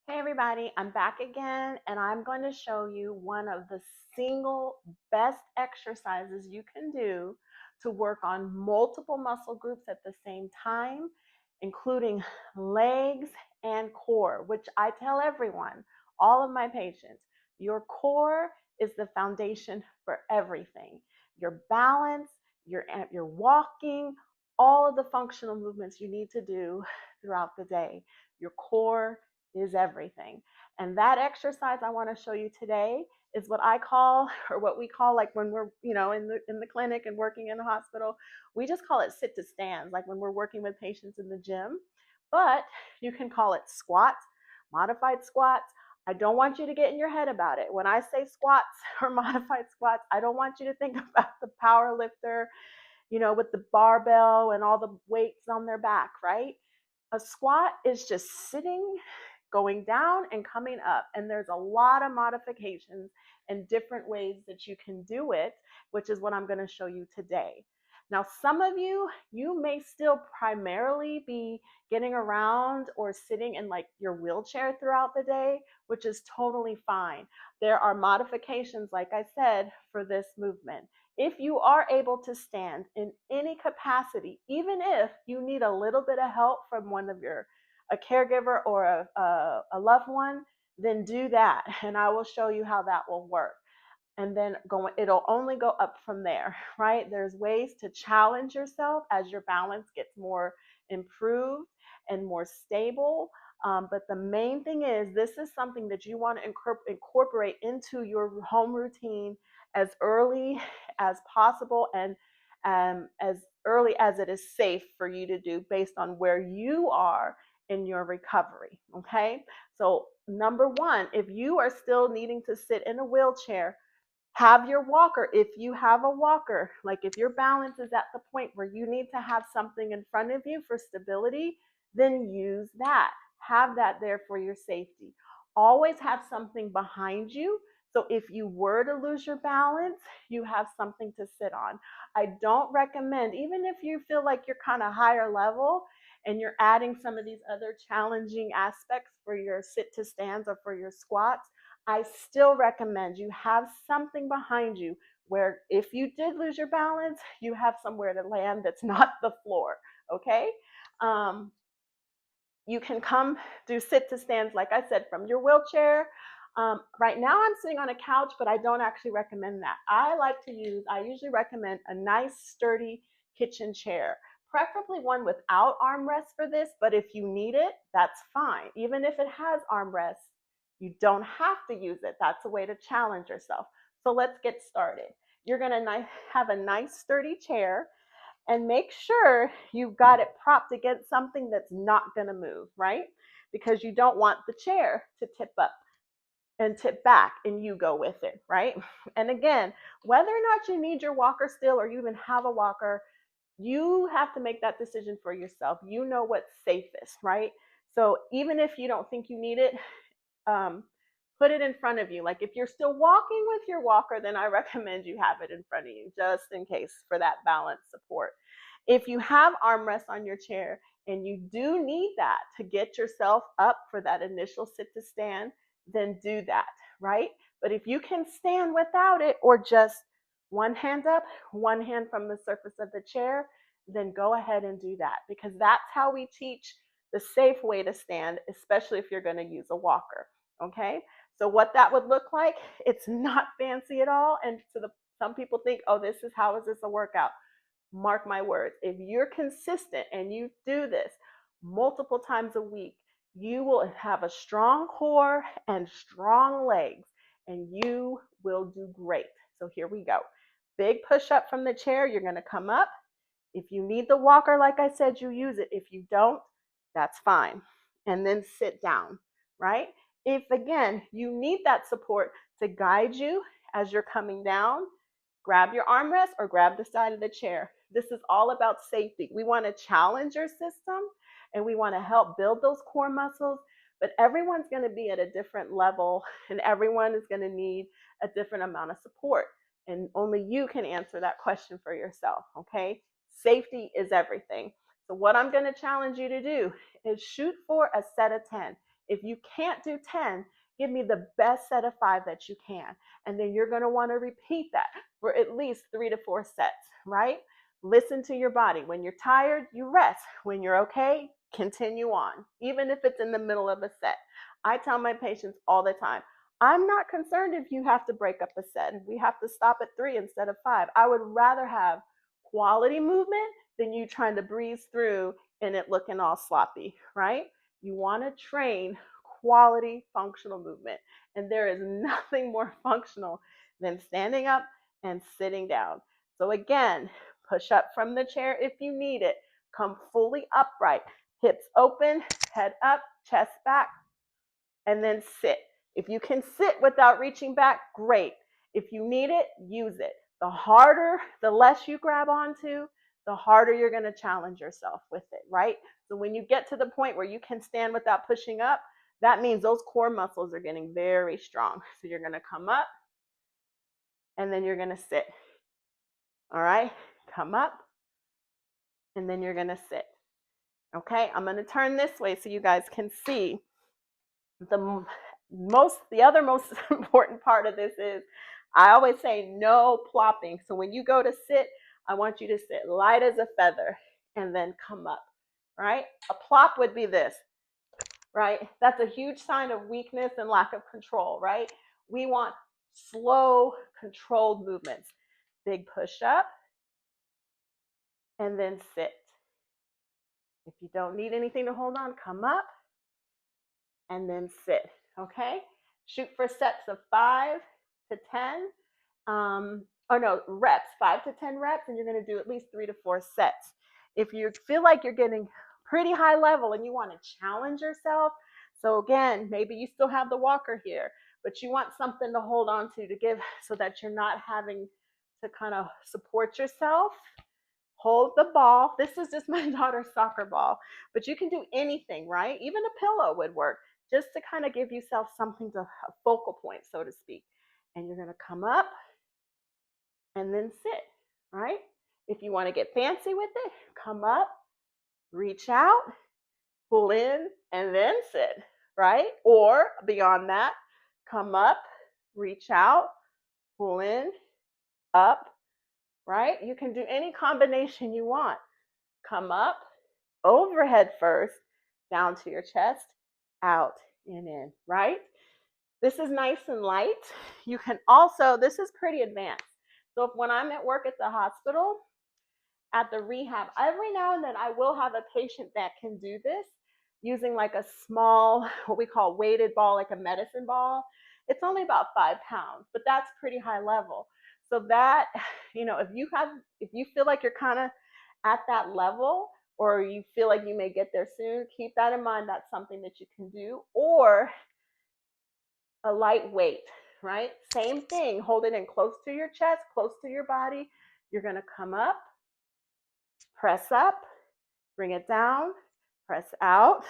Hey everybody, I'm back again and I'm going to show you one of the single best exercises you can do to work on multiple muscle groups at the same time, including legs and core, which I tell everyone, all of my patients, your core is the foundation for everything. Your balance, your walking, all of the functional movements you need to do throughout the day. Your core is everything. And that exercise I want to show you today is what I call, or what we call, like when we're, in the clinic and working in the hospital, we just call it sit to stands, like when we're working with patients in the gym. But you can call it squats, modified squats. I don't want you to get in your head about it. When I say squats or modified squats, I don't want you to think about the power lifter, with the barbell and all the weights on their back, right? A squat is just sitting, going down and coming up. And there's a lot of modifications and different ways that you can do it, which is what I'm going to show you today. Now, some of you may still primarily be getting around or sitting in like your wheelchair throughout the day, which is totally fine. There are modifications, like I said, for this movement. If you are able to stand in any capacity, even if you need a little bit of help from a caregiver or a loved one, then do that. And I will show you how that will work. And then it'll only go up from there, right? There's ways to challenge yourself as your balance gets more improved and more stable. But the main thing is, this is something that you want to incorporate into your home routine as early as possible, and as early as it is safe for you to do based on where you are in your recovery. Okay. So, number one, if you are still needing to sit in a wheelchair, have your walker. If you have a walker, like if your balance is at the point where you need to have something in front of you for stability, then use that. Have that there for your safety. Always have something behind you. So if you were to lose your balance, you have something to sit on. I don't recommend, even if you feel like you're kind of higher level and you're adding some of these other challenging aspects for your sit to stands or for your squats, I still recommend you have something behind you where if you did lose your balance, you have somewhere to land that's not the floor. Okay. Um, you can come do sit to stands, like I said, from your wheelchair. Right now I'm sitting on a couch, but I don't actually recommend that. I usually recommend a nice sturdy kitchen chair, preferably one without armrests for this, but if you need it, that's fine. Even if it has armrests, you don't have to use it. That's a way to challenge yourself. So let's get started. You're gonna have a nice sturdy chair, and make sure you've got it propped against something that's not going to move, right? Because you don't want the chair to tip up and tip back and you go with it, right? And again, whether or not you need your walker still or you even have a walker, you have to make that decision for yourself. You know what's safest, right? So even if you don't think you need it, um, put it in front of you. Like if you're still walking with your walker, then I recommend you have it in front of you just in case for that balance support. If you have armrests on your chair and you do need that to get yourself up for that initial sit to stand, then do that, right? But if you can stand without it, or just one hand up, one hand from the surface of the chair, then go ahead and do that, because that's how we teach the safe way to stand, especially if you're going to use a walker. Okay. So what that would look like, it's not fancy at all. And some people think, oh, how is this a workout? Mark my words, if you're consistent and you do this multiple times a week, you will have a strong core and strong legs, and you will do great. So here we go. Big push up from the chair. You're going to come up. If you need the walker, like I said, you use it. If you don't, that's fine. And then sit down, right? If again, you need that support to guide you as you're coming down, grab your armrest or grab the side of the chair. This is all about safety. We want to challenge your system and we want to help build those core muscles, but everyone's going to be at a different level and everyone is going to need a different amount of support. And only you can answer that question for yourself, okay? Safety is everything. So what I'm going to challenge you to do is shoot for a set of 10. If you can't do 10, give me the best set of 5 that you can. And then you're going to want to repeat that for at least 3 to 4 sets, right? Listen to your body. When you're tired, you rest. When you're okay, continue on, even if it's in the middle of a set. I tell my patients all the time, I'm not concerned if you have to break up a set. If we have to stop at 3 instead of 5. I would rather have quality movement than you trying to breeze through and it looking all sloppy, right? You want to train quality functional movement. And there is nothing more functional than standing up and sitting down. So again, push up from the chair if you need it. Come fully upright, hips open, head up, chest back, and then sit. If you can sit without reaching back, great. If you need it, use it. The harder, the less you grab onto, the harder you're going to challenge yourself with it, right? So when you get to the point where you can stand without pushing up, that means those core muscles are getting very strong. So you're going to come up and then you're going to sit. All right? Come up and then you're going to sit. Okay? I'm going to turn this way so you guys can see. The other most important part of this is I always say no plopping. So when you go to sit, I want you to sit light as a feather and then come up, right? A plop would be this, right? That's a huge sign of weakness and lack of control, right? We want slow, controlled movements. Big push up and then sit. If you don't need anything to hold on, come up and then sit, okay? Shoot for sets of 5 to 10. Reps, 5 to 10 reps, and you're going to do at least 3 to 4 sets. If you feel like you're getting pretty high level and you want to challenge yourself, so again, maybe you still have the walker here, but you want something to hold on to give so that you're not having to kind of support yourself. Hold the ball. This is just my daughter's soccer ball, but you can do anything, right? Even a pillow would work, just to kind of give yourself something to a focal point, so to speak. And you're going to come up and then sit, right? If you want to get fancy with it, come up, reach out, pull in, and then sit, right? Or beyond that, come up, reach out, pull in, up, right? You can do any combination you want. Come up, overhead first, down to your chest, out and in, right? This is nice and light. You can also, this is pretty advanced. So if when I'm at work at the hospital, at the rehab, every now and then I will have a patient that can do this using like a small, what we call weighted ball, like a medicine ball. It's only about 5 pounds, but that's pretty high level. So that, if you feel like you're kind of at that level, or you feel like you may get there soon, keep that in mind. That's something that you can do. Or a light weight, right? Same thing. Hold it in close to your chest, close to your body. You're going to come up, press up, bring it down, press out,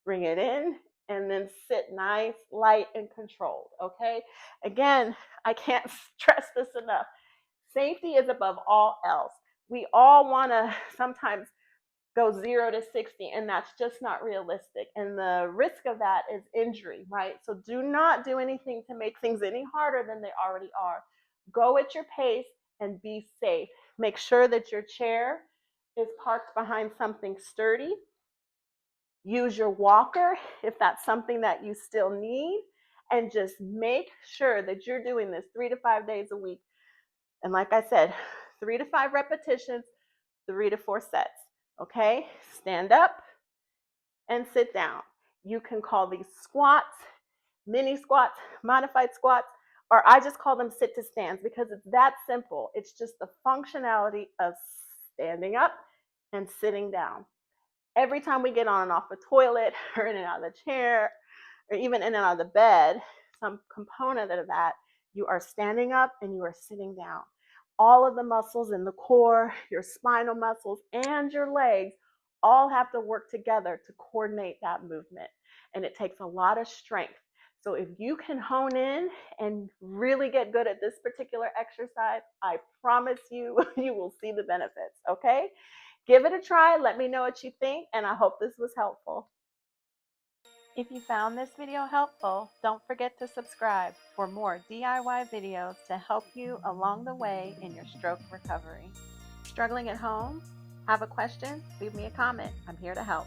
bring it in, and then sit nice, light, and controlled, okay? Again, I can't stress this enough. Safety is above all else. We all want to sometimes go 0 to 60, and that's just not realistic. And the risk of that is injury, right? So do not do anything to make things any harder than they already are. Go at your pace and be safe. Make sure that your chair is parked behind something sturdy. Use your walker if that's something that you still need, and just make sure that you're doing this 3 to 5 days a week. And like I said, 3 to 5 repetitions, 3 to 4 sets. Okay, stand up and sit down. You can call these squats, mini squats, modified squats, or I just call them sit to stands because it's that simple. It's just the functionality of standing up and sitting down. Every time we get on and off the toilet or in and out of the chair or even in and out of the bed, some component of that, you are standing up and you are sitting down. All of the muscles in the core, your spinal muscles, and your legs all have to work together to coordinate that movement. And it takes a lot of strength. So if you can hone in and really get good at this particular exercise, I promise you, you will see the benefits, okay? Give it a try. Let me know what you think, and I hope this was helpful. If you found this video helpful, don't forget to subscribe for more DIY videos to help you along the way in your stroke recovery. Struggling at home? Have a question? Leave me a comment. I'm here to help.